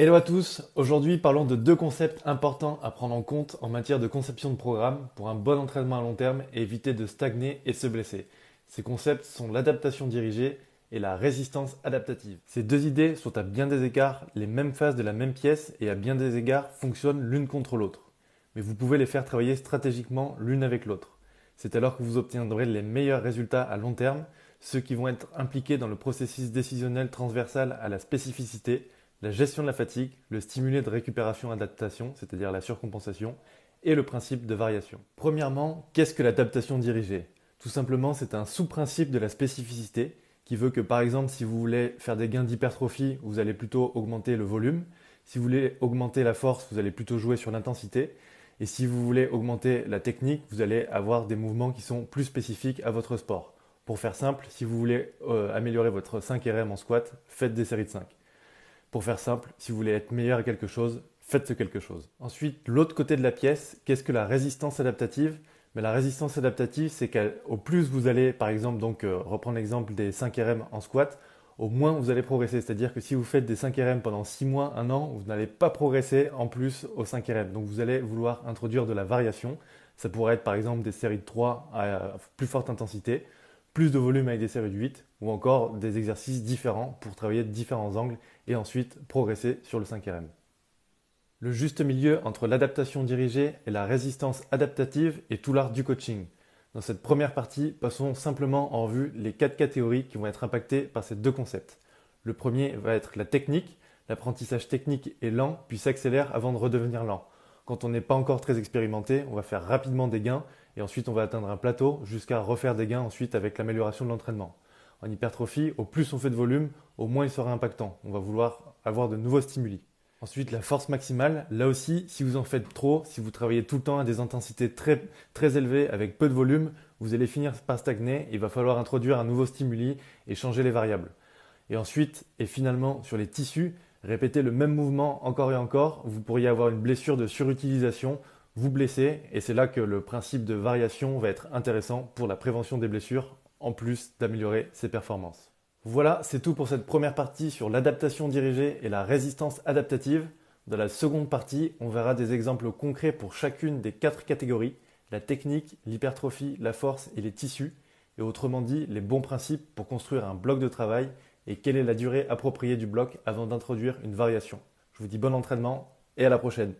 Hello à tous, aujourd'hui parlons de deux concepts importants à prendre en compte en matière de conception de programme pour un bon entraînement à long terme et éviter de stagner et se blesser. Ces concepts sont l'adaptation dirigée et la résistance adaptative. Ces deux idées sont à bien des égards les mêmes faces de la même pièce et à bien des égards fonctionnent l'une contre l'autre. Mais vous pouvez les faire travailler stratégiquement l'une avec l'autre. C'est alors que vous obtiendrez les meilleurs résultats à long terme, ceux qui vont être impliqués dans le processus décisionnel transversal à la spécificité, la gestion de la fatigue, le stimulé de récupération-adaptation, c'est-à-dire la surcompensation, et le principe de variation. Premièrement, qu'est-ce que l'adaptation dirigée? Tout simplement, c'est un sous-principe de la spécificité qui veut que, par exemple, si vous voulez faire des gains d'hypertrophie, vous allez plutôt augmenter le volume. Si vous voulez augmenter la force, vous allez plutôt jouer sur l'intensité. Et si vous voulez augmenter la technique, vous allez avoir des mouvements qui sont plus spécifiques à votre sport. Pour faire simple, si vous voulez améliorer votre 5RM en squat, faites des séries de 5. Pour faire simple, si vous voulez être meilleur à quelque chose, faites ce quelque chose. Ensuite, l'autre côté de la pièce, qu'est-ce que la résistance adaptative? Mais la résistance adaptative, c'est qu'au plus vous allez, par exemple, reprendre l'exemple des 5RM en squat, au moins vous allez progresser. C'est-à-dire que si vous faites des 5RM pendant 6 mois, 1 an, vous n'allez pas progresser en plus aux 5RM. Donc vous allez vouloir introduire de la variation. Ça pourrait être par exemple des séries de 3 à plus forte intensité, plus de volume avec des séries de 8, ou encore des exercices différents pour travailler de différents angles et ensuite progresser sur le 5RM. Le juste milieu entre l'adaptation dirigée et la résistance adaptative est tout l'art du coaching. Dans cette première partie, passons simplement en revue les 4 catégories qui vont être impactées par ces deux concepts. Le premier va être la technique. L'apprentissage technique est lent puis s'accélère avant de redevenir lent. Quand on n'est pas encore très expérimenté, on va faire rapidement des gains et ensuite on va atteindre un plateau jusqu'à refaire des gains ensuite avec l'amélioration de l'entraînement. En hypertrophie, au plus on fait de volume, au moins il sera impactant. On va vouloir avoir de nouveaux stimuli. Ensuite, la force maximale, là aussi, si vous en faites trop, si vous travaillez tout le temps à des intensités très élevées avec peu de volume, vous allez finir par stagner. Il va falloir introduire un nouveau stimuli et changer les variables. Et ensuite, et finalement, sur les tissus, répétez le même mouvement encore et encore. Vous pourriez avoir une blessure de surutilisation, vous blesser, et c'est là que le principe de variation va être intéressant pour la prévention des blessures, en plus d'améliorer ses performances. Voilà, c'est tout pour cette première partie sur l'adaptation dirigée et la résistance adaptative. Dans la seconde partie, on verra des exemples concrets pour chacune des 4 catégories, la technique, l'hypertrophie, la force et les tissus, et autrement dit, les bons principes pour construire un bloc de travail et quelle est la durée appropriée du bloc avant d'introduire une variation. Je vous dis bon entraînement et à la prochaine.